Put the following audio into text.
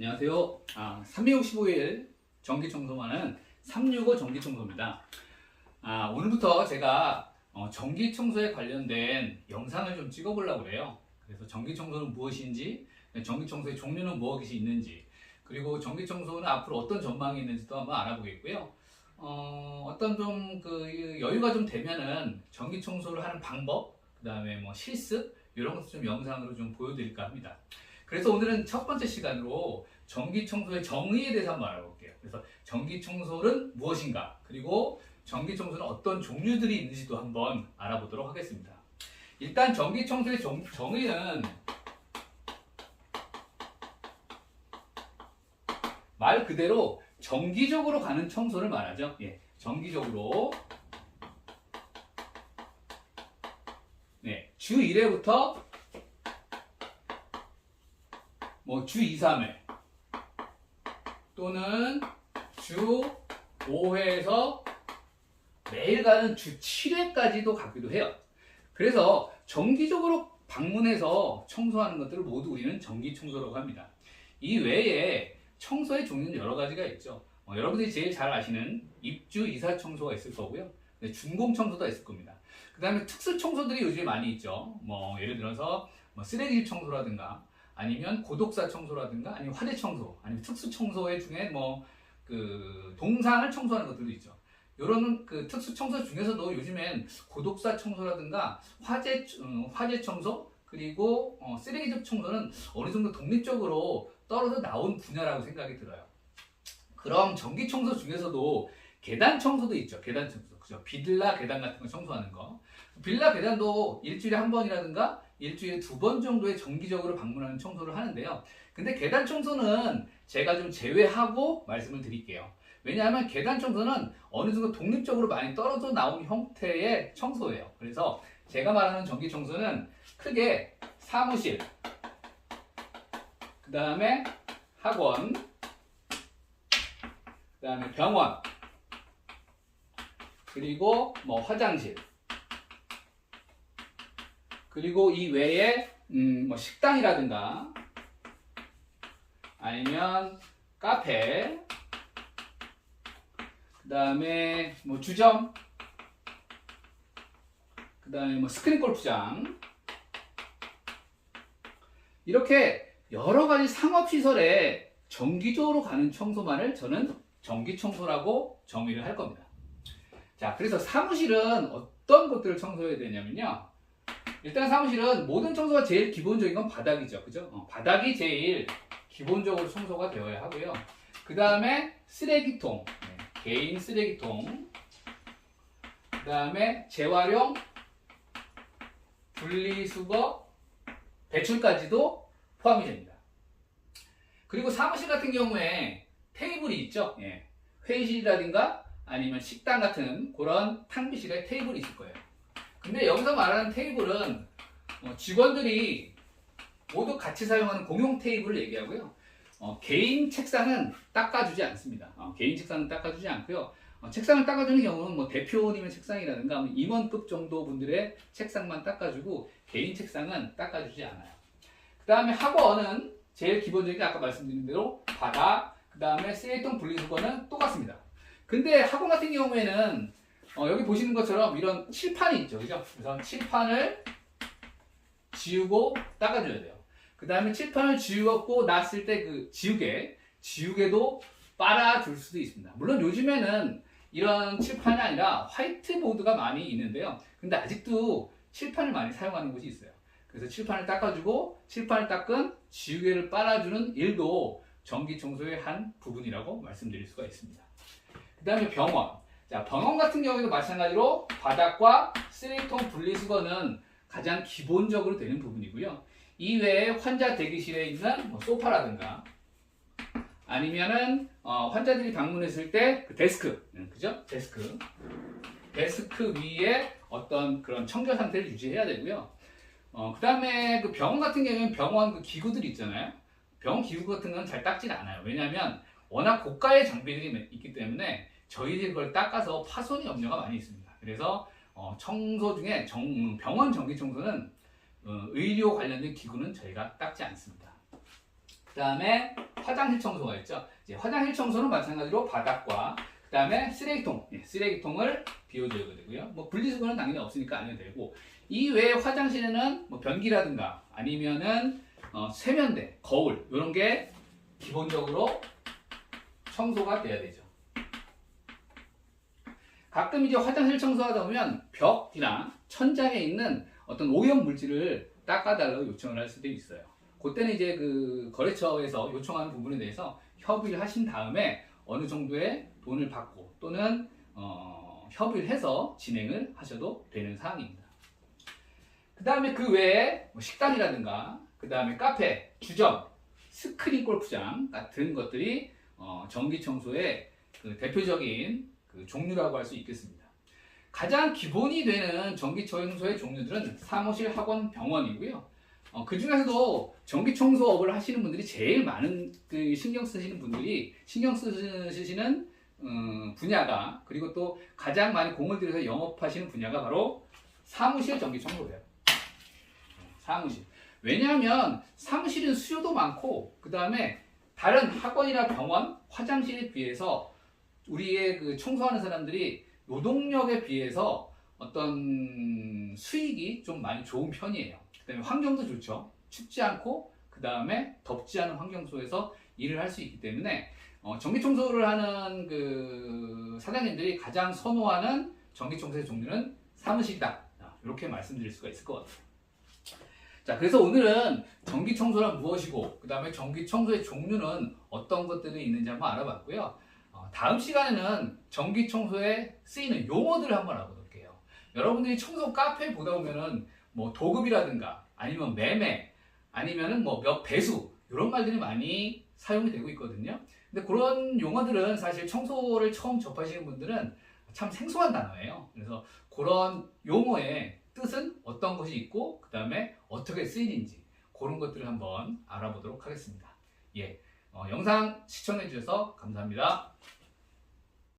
안녕하세요. 365일 전기청소만은 365 전기청소입니다. 오늘부터 제가 전기청소에 관련된 영상을 좀 찍어보려고 해요. 그래서 전기청소는 무엇인지, 전기청소의 종류는 무엇이 있는지, 그리고 전기청소는 앞으로 어떤 전망이 있는지도 한번 알아보겠고요. 어떤 좀 여유가 좀 되면은 전기청소를 하는 방법, 그 다음에 뭐 실습, 이런 것도 좀 영상으로 좀 보여드릴까 합니다. 그래서 오늘은 첫 번째 시간으로 전기청소의 정의에 대해서 한번 알아볼게요. 그래서 전기청소는 무엇인가, 그리고 전기청소는 어떤 종류들이 있는지도 한번 알아보도록 하겠습니다. 일단 전기청소의 정의는 말 그대로 정기적으로 가는 청소를 말하죠. 정기적으로 주 1회부터 주 2, 3회 또는 주 5회에서 매일 가는 주 7회까지도 가기도 해요. 그래서 정기적으로 방문해서 청소하는 것들을 모두 우리는 정기청소라고 합니다. 이 외에 청소의 종류는 여러 가지가 있죠. 여러분들이 제일 잘 아시는 입주 이사 청소가 있을 거고요. 준공 청소도 있을 겁니다. 그 다음에 특수 청소들이 요즘에 많이 있죠. 예를 들어서 쓰레기집 청소라든가, 아니면 고독사 청소라든가, 아니면 화재 청소, 아니면 특수 청소의 중에 동상을 청소하는 것들도 있죠. 이런 특수 청소 중에서도 요즘엔 고독사 청소라든가 화재 청소, 그리고 쓰레기집 청소는 어느 정도 독립적으로 떨어져 나온 분야라고 생각이 들어요. 그럼 전기 청소 중에서도 계단 청소도 있죠. 계단 청소, 그죠? 비들라 계단 같은 거 청소하는 거. 빌라 계단도 일주일에 한 번이라든가 일주일에 2번 정도의 정기적으로 방문하는 청소를 하는데요. 근데 계단 청소는 제가 좀 제외하고 말씀을 드릴게요. 왜냐하면 계단 청소는 어느 정도 독립적으로 많이 떨어져 나온 형태의 청소예요. 그래서 제가 말하는 전기 청소는 크게 사무실, 그 다음에 학원, 그 다음에 병원, 그리고 화장실, 그리고 이 외에 식당이라든가, 아니면 카페, 그 다음에 주점, 그 다음에 스크린 골프장, 이렇게 여러 가지 상업시설에 정기적으로 가는 청소만을 저는 전기청소라고 정의를 할 겁니다. 자, 그래서 사무실은 어떤 것들을 청소해야 되냐면요. 일단 사무실은 모든 청소가 제일 기본적인 건 바닥이죠. 그죠? 바닥이 제일 기본적으로 청소가 되어야 하고요. 그 다음에 쓰레기통, 개인 쓰레기통, 그 다음에 재활용, 분리수거, 배출까지도 포함이 됩니다. 그리고 사무실 같은 경우에 테이블이 있죠. 회의실이라든가 아니면 식당 같은 그런 탕비실에 테이블이 있을 거예요. 근데 여기서 말하는 테이블은 직원들이 모두 같이 사용하는 공용 테이블을 얘기하고요. 개인 책상은 닦아주지 않습니다. 개인 책상은 닦아주지 않고요. 책상을 닦아주는 경우는 대표님의 책상이라든가 임원급 정도 분들의 책상만 닦아주고 개인 책상은 닦아주지 않아요. 그 다음에 학원은 제일 기본적인 아까 말씀드린 대로 바닥, 그 다음에 쓰레기통 분리수거는 똑같습니다. 근데 학원 같은 경우에는 여기 보시는 것처럼 이런 칠판이 있죠. 그죠? 그래서 칠판을 지우고 닦아줘야 돼요. 그 다음에 칠판을 지우고 놨을 때 지우개도 빨아줄 수도 있습니다. 물론 요즘에는 이런 칠판이 아니라 화이트보드가 많이 있는데요. 근데 아직도 칠판을 많이 사용하는 곳이 있어요. 그래서 칠판을 닦아주고 칠판을 닦은 지우개를 빨아주는 일도 전기 청소의 한 부분이라고 말씀드릴 수가 있습니다. 그 다음에 병원. 자, 병원 같은 경우에도 마찬가지로 바닥과 쓰레기통 분리수거는 가장 기본적으로 되는 부분이고요. 이외에 환자 대기실에 있는 소파라든가, 아니면은 환자들이 방문했을 때 데스크, 그죠? 데스크 위에 어떤 그런 청결 상태를 유지해야 되고요. 그 다음에 병원 같은 경우에는 병원 기구들이 있잖아요. 병원 기구 같은 건 잘 닦질 않아요. 왜냐하면 워낙 고가의 장비들이 있기 때문에 저희들이 그걸 닦아서 파손 염려가 많이 있습니다. 그래서 청소 중에 병원 전기 청소는 의료 관련된 기구는 저희가 닦지 않습니다. 그 다음에 화장실 청소가 있죠. 이제 화장실 청소는 마찬가지로 바닥과 그 다음에 쓰레기통, 쓰레기통을 비워줘야 되고요. 뭐 분리수거는 당연히 없으니까 안 해도 되고, 이 외에 화장실에는 뭐 변기라든가 아니면은 세면대, 거울 이런 게 기본적으로 청소가 돼야 되죠. 가끔 이제 화장실 청소하다 보면 벽이나 천장에 있는 어떤 오염 물질을 닦아달라고 요청을 할 수도 있어요. 그때는 이제 그 거래처에서 요청하는 부분에 대해서 협의를 하신 다음에 어느 정도의 돈을 받고 또는 협의를 해서 진행을 하셔도 되는 사항입니다. 그 다음에 그 외에 뭐 식당이라든가 그 다음에 카페, 주점, 스크린 골프장 같은 것들이 전기 청소의 그 대표적인 그 종류라고 할 수 있겠습니다. 가장 기본이 되는 전기 청소의 종류들은 사무실, 학원, 병원이고요. 그 중에서도 전기 청소업을 하시는 분들이 제일 많은 그 신경 쓰시는 분야가, 그리고 또 가장 많이 공을 들여서 영업하시는 분야가 바로 사무실 전기 청소예요. 사무실. 왜냐하면 사무실은 수요도 많고 그 다음에 다른 학원이나 병원, 화장실에 비해서 우리의 그 청소하는 사람들이 노동력에 비해서 어떤 수익이 좀 많이 좋은 편이에요. 그 다음에 환경도 좋죠. 춥지 않고 그 다음에 덥지 않은 환경 속에서 일을 할 수 있기 때문에 전기 청소를 하는 그 사장님들이 가장 선호하는 전기 청소의 종류는 사무실이다. 이렇게 말씀드릴 수가 있을 것 같아요. 자, 그래서 오늘은 전기 청소란 무엇이고 그 다음에 전기 청소의 종류는 어떤 것들이 있는지 한번 알아봤고요. 다음 시간에는 전기 청소에 쓰이는 용어들을 한번 알아볼게요. 여러분들이 청소 카페 보다 보면은 뭐 도급이라든가 아니면 매매 아니면은 뭐 몇 배수 이런 말들이 많이 사용이 되고 있거든요. 근데 그런 용어들은 사실 청소를 처음 접하시는 분들은 참 생소한 단어예요. 그래서 그런 용어의 뜻은 어떤 것이 있고 그 다음에 어떻게 쓰이는지 그런 것들을 한번 알아보도록 하겠습니다. 예, 영상 시청해 주셔서 감사합니다.